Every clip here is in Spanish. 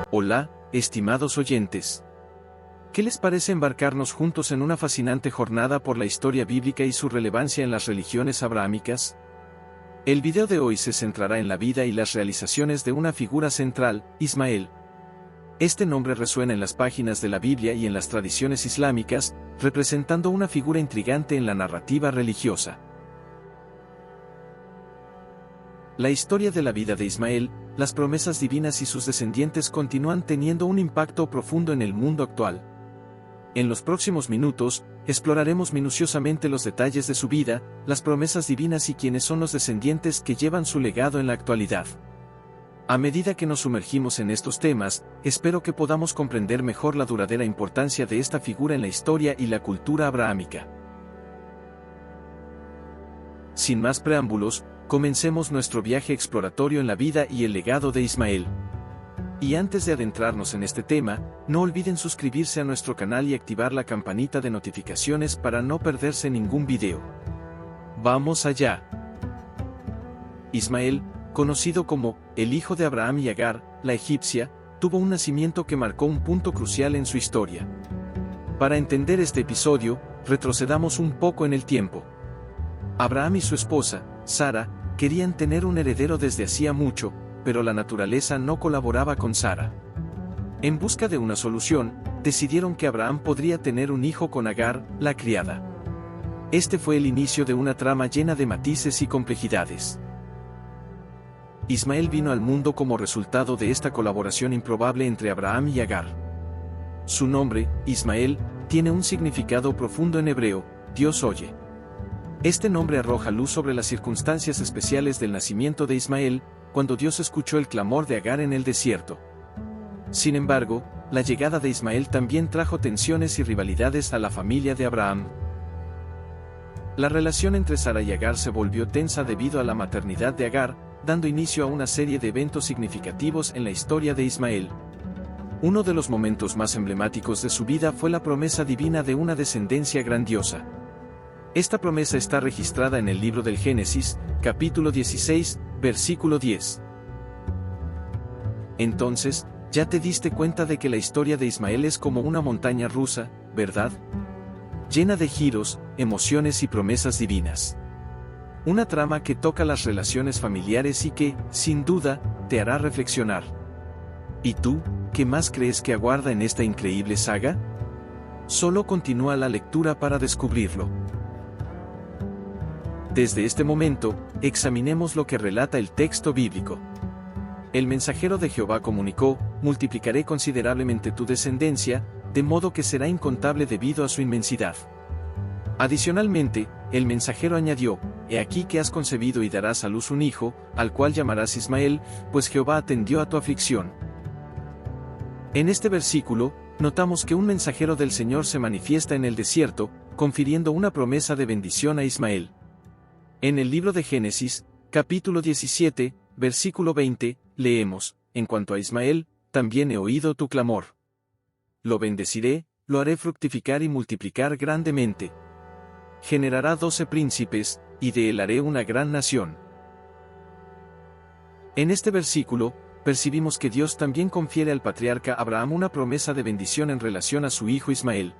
Hola, estimados oyentes. ¿Qué les parece embarcarnos juntos en una fascinante jornada por la historia bíblica y su relevancia en las religiones abrahámicas? El video de hoy se centrará en la vida y las realizaciones de una figura central, Ismael. Este nombre resuena en las páginas de la Biblia y en las tradiciones islámicas, representando una figura intrigante en la narrativa religiosa. La historia de la vida de Ismael, las promesas divinas y sus descendientes continúan teniendo un impacto profundo en el mundo actual. En los próximos minutos, exploraremos minuciosamente los detalles de su vida, las promesas divinas y quiénes son los descendientes que llevan su legado en la actualidad. A medida que nos sumergimos en estos temas, espero que podamos comprender mejor la duradera importancia de esta figura en la historia y la cultura abrahámica. Sin más preámbulos, comencemos nuestro viaje exploratorio en la vida y el legado de Ismael. Y antes de adentrarnos en este tema, no olviden suscribirse a nuestro canal y activar la campanita de notificaciones para no perderse ningún video. ¡Vamos allá! Ismael, conocido como el hijo de Abraham y Agar, la egipcia, tuvo un nacimiento que marcó un punto crucial en su historia. Para entender este episodio, retrocedamos un poco en el tiempo. Abraham y su esposa, Sara, querían tener un heredero desde hacía mucho, pero la naturaleza no colaboraba con Sara. En busca de una solución, decidieron que Abraham podría tener un hijo con Agar, la criada. Este fue el inicio de una trama llena de matices y complejidades. Ismael vino al mundo como resultado de esta colaboración improbable entre Abraham y Agar. Su nombre, Ismael, tiene un significado profundo en hebreo: Dios oye. Este nombre arroja luz sobre las circunstancias especiales del nacimiento de Ismael, cuando Dios escuchó el clamor de Agar en el desierto. Sin embargo, la llegada de Ismael también trajo tensiones y rivalidades a la familia de Abraham. La relación entre Sara y Agar se volvió tensa debido a la maternidad de Agar, dando inicio a una serie de eventos significativos en la historia de Ismael. Uno de los momentos más emblemáticos de su vida fue la promesa divina de una descendencia grandiosa. Esta promesa está registrada en el libro del Génesis, capítulo 16, versículo 10. Entonces, ya te diste cuenta de que la historia de Ismael es como una montaña rusa, ¿verdad? Llena de giros, emociones y promesas divinas. Una trama que toca las relaciones familiares y que, sin duda, te hará reflexionar. ¿Y tú, qué más crees que aguarda en esta increíble saga? Solo continúa la lectura para descubrirlo. Desde este momento, examinemos lo que relata el texto bíblico. El mensajero de Jehová comunicó: multiplicaré considerablemente tu descendencia, de modo que será incontable debido a su inmensidad. Adicionalmente, el mensajero añadió: he aquí que has concebido y darás a luz un hijo, al cual llamarás Ismael, pues Jehová atendió a tu aflicción. En este versículo, notamos que un mensajero del Señor se manifiesta en el desierto, confiriendo una promesa de bendición a Ismael. En el libro de Génesis, capítulo 17, versículo 20, leemos: en cuanto a Ismael, también he oído tu clamor. Lo bendeciré, lo haré fructificar y multiplicar grandemente. Generará 12 príncipes, y de él haré una gran nación. En este versículo, percibimos que Dios también confiere al patriarca Abraham una promesa de bendición en relación a su hijo Ismael.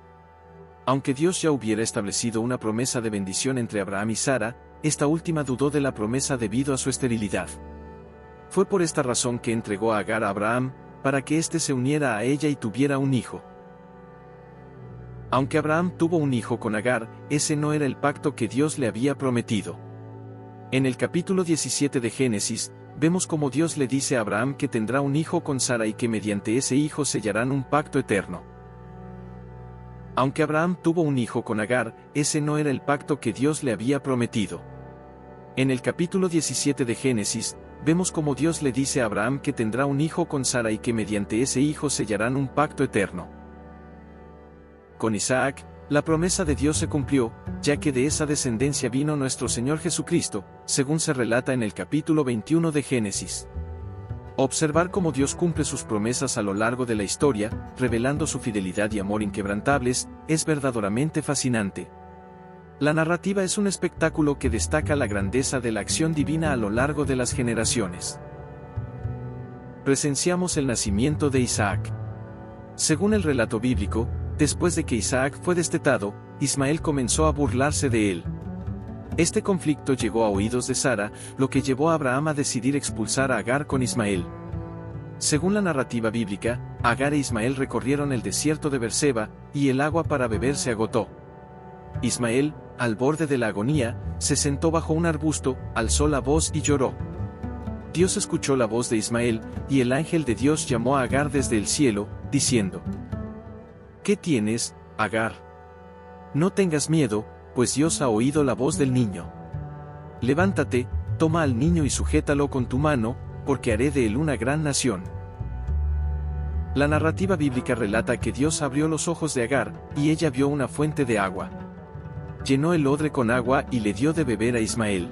Aunque Dios ya hubiera establecido una promesa de bendición entre Abraham y Sara, esta última dudó de la promesa debido a su esterilidad. Fue por esta razón que entregó a Agar a Abraham, para que éste se uniera a ella y tuviera un hijo. Aunque Abraham tuvo un hijo con Agar, ese no era el pacto que Dios le había prometido. En el capítulo 17 de Génesis, vemos cómo Dios le dice a Abraham que tendrá un hijo con Sara y que mediante ese hijo sellarán un pacto eterno. Aunque Abraham tuvo un hijo con Agar, ese no era el pacto que Dios le había prometido. En el capítulo 17 de Génesis, vemos cómo Dios le dice a Abraham que tendrá un hijo con Sara y que mediante ese hijo sellarán un pacto eterno. Con Isaac, la promesa de Dios se cumplió, ya que de esa descendencia vino nuestro Señor Jesucristo, según se relata en el capítulo 21 de Génesis. Observar cómo Dios cumple sus promesas a lo largo de la historia, revelando su fidelidad y amor inquebrantables, es verdaderamente fascinante. La narrativa es un espectáculo que destaca la grandeza de la acción divina a lo largo de las generaciones. presenciamos el nacimiento de Isaac. Según el relato bíblico, después de que Isaac fue destetado, Ismael comenzó a burlarse de él. Este conflicto llegó a oídos de Sara, lo que llevó a Abraham a decidir expulsar a Agar con Ismael. Según la narrativa bíblica, Agar e Ismael recorrieron el desierto de Beerseba, y el agua para beber se agotó. Ismael, al borde de la agonía, se sentó bajo un arbusto, alzó la voz y lloró. Dios escuchó la voz de Ismael, y el ángel de Dios llamó a Agar desde el cielo, diciendo: ¿Qué tienes, Agar? No tengas miedo, pues Dios ha oído la voz del niño. Levántate, toma al niño y sujétalo con tu mano, porque haré de él una gran nación. La narrativa bíblica relata que Dios abrió los ojos de Agar, y ella vio una fuente de agua. Llenó el odre con agua y le dio de beber a Ismael.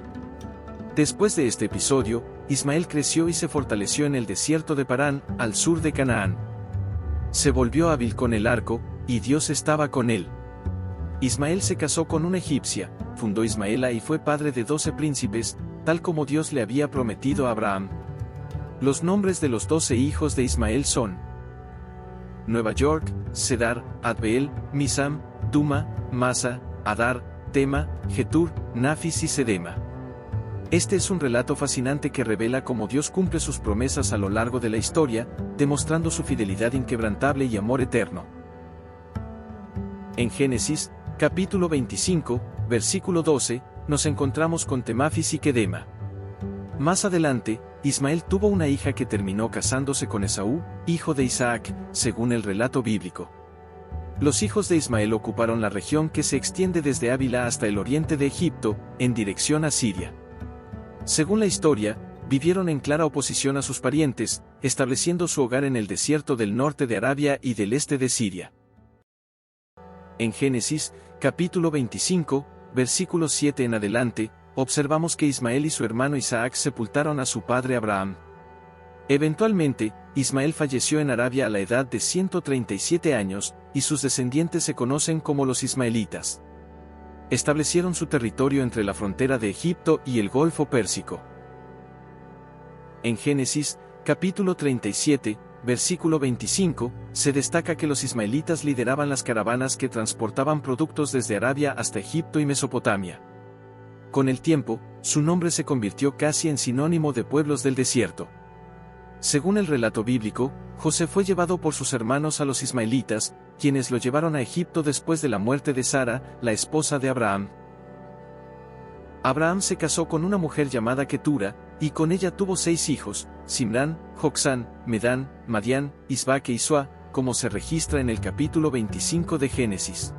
Después de este episodio, Ismael creció y se fortaleció en el desierto de Parán, al sur de Canaán. Se volvió hábil con el arco, y Dios estaba con él. Ismael se casó con una egipcia, fundó Ismaela y fue padre de 12 príncipes, tal como Dios le había prometido a Abraham. Los nombres de los 12 hijos de Ismael son Nueva York, Cedar, Adbeel, Misam, Duma, Masa, Adar, Tema, Getur, Nafis y Sedema. Este es un relato fascinante que revela cómo Dios cumple sus promesas a lo largo de la historia, demostrando su fidelidad inquebrantable y amor eterno. En Génesis, capítulo 25, versículo 12, nos encontramos con Temafis y Kedema. Más adelante, Ismael tuvo una hija que terminó casándose con Esaú, hijo de Isaac, según el relato bíblico. Los hijos de Ismael ocuparon la región que se extiende desde Ávila hasta el oriente de Egipto, en dirección a Siria. Según la historia, vivieron en clara oposición a sus parientes, estableciendo su hogar en el desierto del norte de Arabia y del este de Siria. En Génesis, capítulo 25, versículo 7 en adelante, observamos que Ismael y su hermano Isaac sepultaron a su padre Abraham. Eventualmente, Ismael falleció en Arabia a la edad de 137 años, y sus descendientes se conocen como los ismaelitas. Establecieron su territorio entre la frontera de Egipto y el Golfo Pérsico. En Génesis, capítulo 37, versículo 25, se destaca que los ismaelitas lideraban las caravanas que transportaban productos desde Arabia hasta Egipto y Mesopotamia. Con el tiempo, su nombre se convirtió casi en sinónimo de pueblos del desierto. Según el relato bíblico, José fue llevado por sus hermanos a los ismaelitas, quienes lo llevaron a Egipto después de la muerte de Sara, la esposa de Abraham. Abraham se casó con una mujer llamada Ketura, y con ella tuvo 6 hijos, Simrán, Joksán, Medán, Madián, Isbaque y Suá, como se registra en el capítulo 25 de Génesis.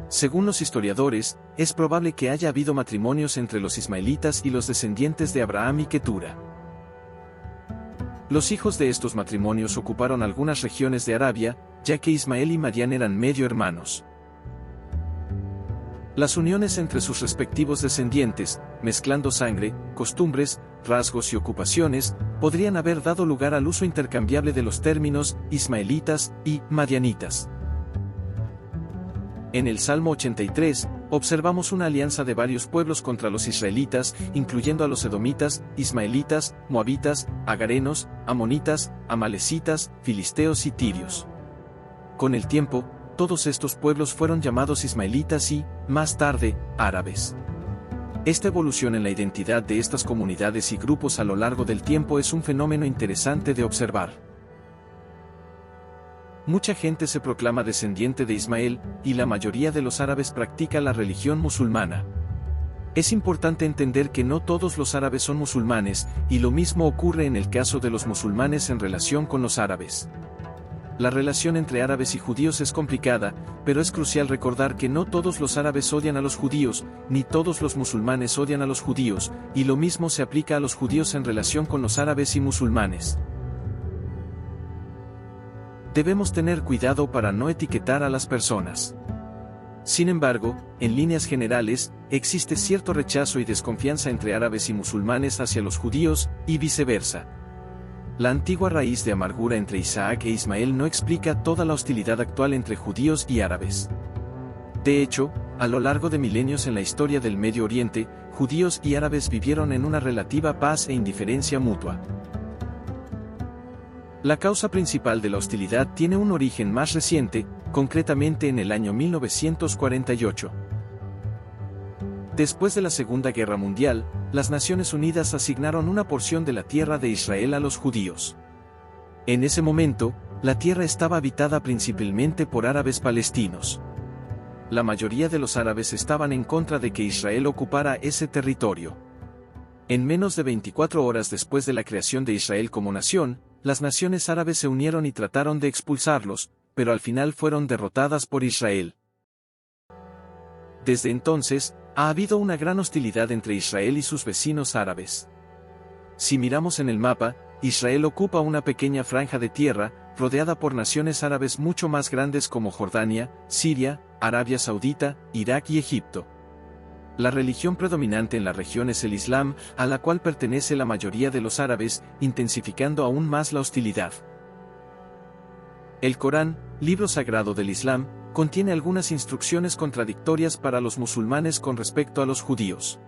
Según los historiadores, es probable que haya habido matrimonios entre los ismaelitas y los descendientes de Abraham y Ketura. Los hijos de estos matrimonios ocuparon algunas regiones de Arabia, ya que Ismael y Madián eran medio hermanos. Las uniones entre sus respectivos descendientes, mezclando sangre, costumbres, rasgos y ocupaciones, podrían haber dado lugar al uso intercambiable de los términos ismaelitas y madianitas. En el Salmo 83, observamos una alianza de varios pueblos contra los israelitas, incluyendo a los edomitas, ismaelitas, moabitas, agarenos, amonitas, amalecitas, filisteos y tirios. Con el tiempo, todos estos pueblos fueron llamados ismaelitas y, más tarde, árabes. Esta evolución en la identidad de estas comunidades y grupos a lo largo del tiempo es un fenómeno interesante de observar. Mucha gente se proclama descendiente de Ismael, y la mayoría de los árabes practica la religión musulmana. Es importante entender que no todos los árabes son musulmanes, y lo mismo ocurre en el caso de los musulmanes en relación con los árabes. La relación entre árabes y judíos es complicada, pero es crucial recordar que no todos los árabes odian a los judíos, ni todos los musulmanes odian a los judíos, y lo mismo se aplica a los judíos en relación con los árabes y musulmanes. Debemos tener cuidado para no etiquetar a las personas. Sin embargo, en líneas generales, existe cierto rechazo y desconfianza entre árabes y musulmanes hacia los judíos, y viceversa. La antigua raíz de amargura entre Isaac e Ismael no explica toda la hostilidad actual entre judíos y árabes. De hecho, a lo largo de milenios en la historia del Medio Oriente, judíos y árabes vivieron en una relativa paz e indiferencia mutua. La causa principal de la hostilidad tiene un origen más reciente, concretamente en el año 1948. Después de la Segunda Guerra Mundial, las Naciones Unidas asignaron una porción de la tierra de Israel a los judíos. En ese momento, la tierra estaba habitada principalmente por árabes palestinos. La mayoría de los árabes estaban en contra de que Israel ocupara ese territorio. En menos de 24 horas después de la creación de Israel como nación, las naciones árabes se unieron y trataron de expulsarlos, pero al final fueron derrotadas por Israel. Desde entonces, ha habido una gran hostilidad entre Israel y sus vecinos árabes. Si miramos en el mapa, Israel ocupa una pequeña franja de tierra, rodeada por naciones árabes mucho más grandes como Jordania, Siria, Arabia Saudita, Irak y Egipto. La religión predominante en la región es el Islam, a la cual pertenece la mayoría de los árabes, intensificando aún más la hostilidad. El Corán, libro sagrado del Islam, contiene algunas instrucciones contradictorias para los musulmanes con respecto a los judíos.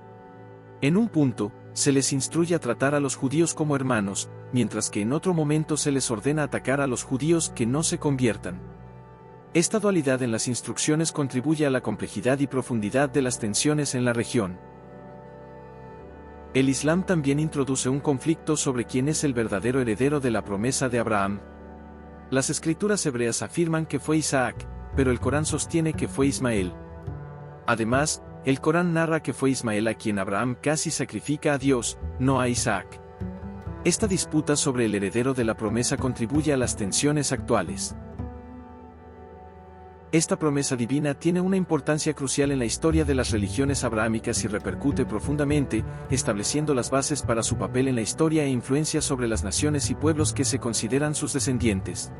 En un punto, se les instruye a tratar a los judíos como hermanos, mientras que en otro momento se les ordena atacar a los judíos que no se conviertan. Esta dualidad en las instrucciones contribuye a la complejidad y profundidad de las tensiones en la región. El Islam también introduce un conflicto sobre quién es el verdadero heredero de la promesa de Abraham. Las escrituras hebreas afirman que fue Isaac, pero el Corán sostiene que fue Ismael. Además, el Corán narra que fue Ismael a quien Abraham casi sacrifica a Dios, no a Isaac. Esta disputa sobre el heredero de la promesa contribuye a las tensiones actuales. Esta promesa divina tiene una importancia crucial en la historia de las religiones abrahámicas y repercute profundamente, estableciendo las bases para su papel en la historia e influencia sobre las naciones y pueblos que se consideran sus descendientes.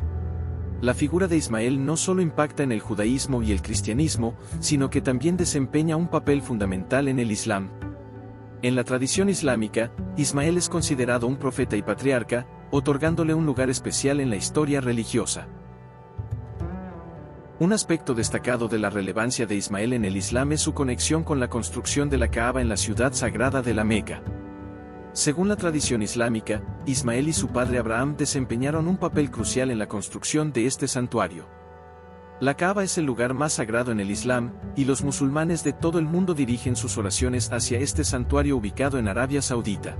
La figura de Ismael no solo impacta en el judaísmo y el cristianismo, sino que también desempeña un papel fundamental en el Islam. En la tradición islámica, Ismael es considerado un profeta y patriarca, otorgándole un lugar especial en la historia religiosa. Un aspecto destacado de la relevancia de Ismael en el Islam es su conexión con la construcción de la Kaaba en la ciudad sagrada de la Meca. Según la tradición islámica, Ismael y su padre Abraham desempeñaron un papel crucial en la construcción de este santuario. La Kaaba es el lugar más sagrado en el Islam, y los musulmanes de todo el mundo dirigen sus oraciones hacia este santuario ubicado en Arabia Saudita.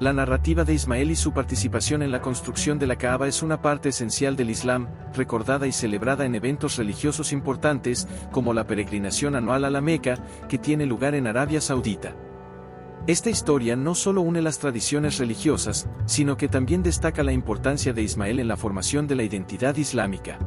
La narrativa de Ismael y su participación en la construcción de la Kaaba es una parte esencial del Islam, recordada y celebrada en eventos religiosos importantes, como la peregrinación anual a la Meca, que tiene lugar en Arabia Saudita. Esta historia no solo une las tradiciones religiosas, sino que también destaca la importancia de Ismael en la formación de la identidad islámica.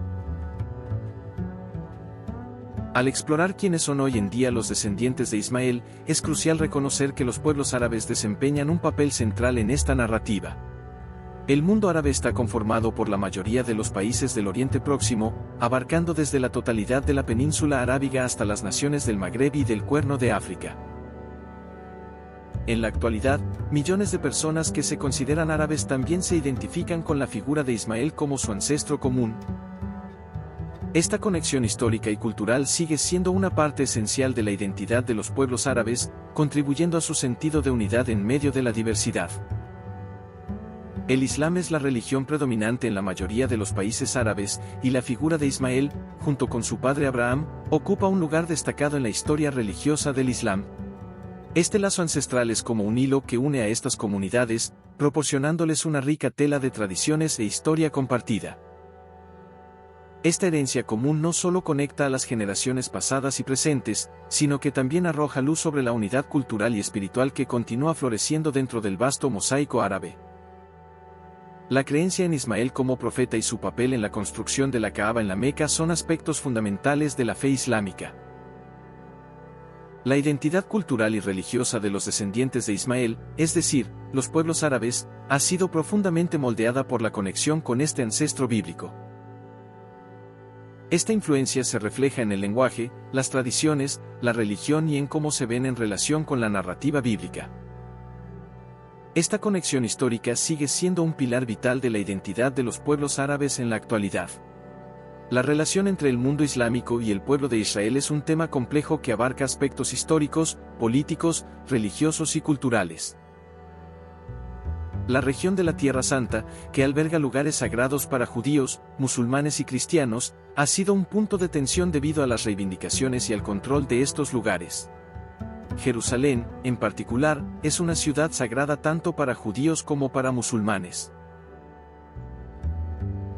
Al explorar quiénes son hoy en día los descendientes de Ismael, es crucial reconocer que los pueblos árabes desempeñan un papel central en esta narrativa. El mundo árabe está conformado por la mayoría de los países del Oriente Próximo, abarcando desde la totalidad de la península arábiga hasta las naciones del Magreb y del Cuerno de África. En la actualidad, millones de personas que se consideran árabes también se identifican con la figura de Ismael como su ancestro común. Esta conexión histórica y cultural sigue siendo una parte esencial de la identidad de los pueblos árabes, contribuyendo a su sentido de unidad en medio de la diversidad. El Islam es la religión predominante en la mayoría de los países árabes, y la figura de Ismael, junto con su padre Abraham, ocupa un lugar destacado en la historia religiosa del Islam. Este lazo ancestral es como un hilo que une a estas comunidades, proporcionándoles una rica tela de tradiciones e historia compartida. Esta herencia común no solo conecta a las generaciones pasadas y presentes, sino que también arroja luz sobre la unidad cultural y espiritual que continúa floreciendo dentro del vasto mosaico árabe. La creencia en Ismael como profeta y su papel en la construcción de la Kaaba en la Meca son aspectos fundamentales de la fe islámica. La identidad cultural y religiosa de los descendientes de Ismael, es decir, los pueblos árabes, ha sido profundamente moldeada por la conexión con este ancestro bíblico. Esta influencia se refleja en el lenguaje, las tradiciones, la religión y en cómo se ven en relación con la narrativa bíblica. Esta conexión histórica sigue siendo un pilar vital de la identidad de los pueblos árabes en la actualidad. La relación entre el mundo islámico y el pueblo de Israel es un tema complejo que abarca aspectos históricos, políticos, religiosos y culturales. La región de la Tierra Santa, que alberga lugares sagrados para judíos, musulmanes y cristianos, ha sido un punto de tensión debido a las reivindicaciones y al control de estos lugares. Jerusalén, en particular, es una ciudad sagrada tanto para judíos como para musulmanes.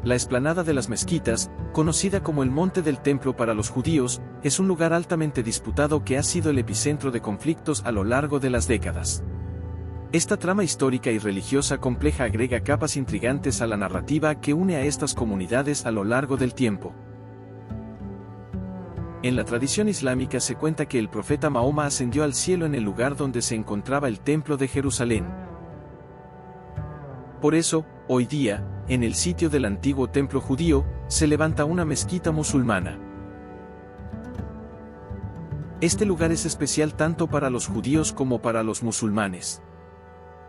La explanada de las mezquitas, conocida como el Monte del Templo para los judíos, es un lugar altamente disputado que ha sido el epicentro de conflictos a lo largo de las décadas. Esta trama histórica y religiosa compleja agrega capas intrigantes a la narrativa que une a estas comunidades a lo largo del tiempo. En la tradición islámica se cuenta que el profeta Mahoma ascendió al cielo en el lugar donde se encontraba el Templo de Jerusalén. Por eso, hoy día, en el sitio del antiguo templo judío, se levanta una mezquita musulmana. Este lugar es especial tanto para los judíos como para los musulmanes.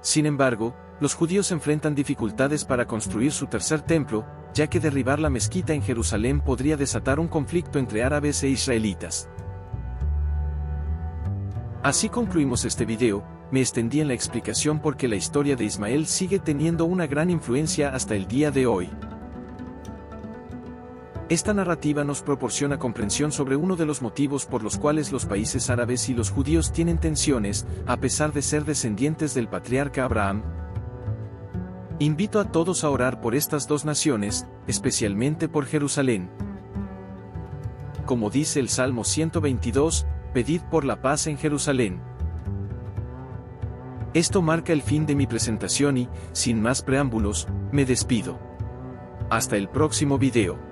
Sin embargo, los judíos enfrentan dificultades para construir su tercer templo, ya que derribar la mezquita en Jerusalén podría desatar un conflicto entre árabes e israelitas. Así concluimos este video. Me extendí en la explicación porque la historia de Ismael sigue teniendo una gran influencia hasta el día de hoy. Esta narrativa nos proporciona comprensión sobre uno de los motivos por los cuales los países árabes y los judíos tienen tensiones, a pesar de ser descendientes del patriarca Abraham. Invito a todos a orar por estas dos naciones, especialmente por Jerusalén. Como dice el Salmo 122, pedid por la paz en Jerusalén. Esto marca el fin de mi presentación y, sin más preámbulos, me despido. Hasta el próximo video.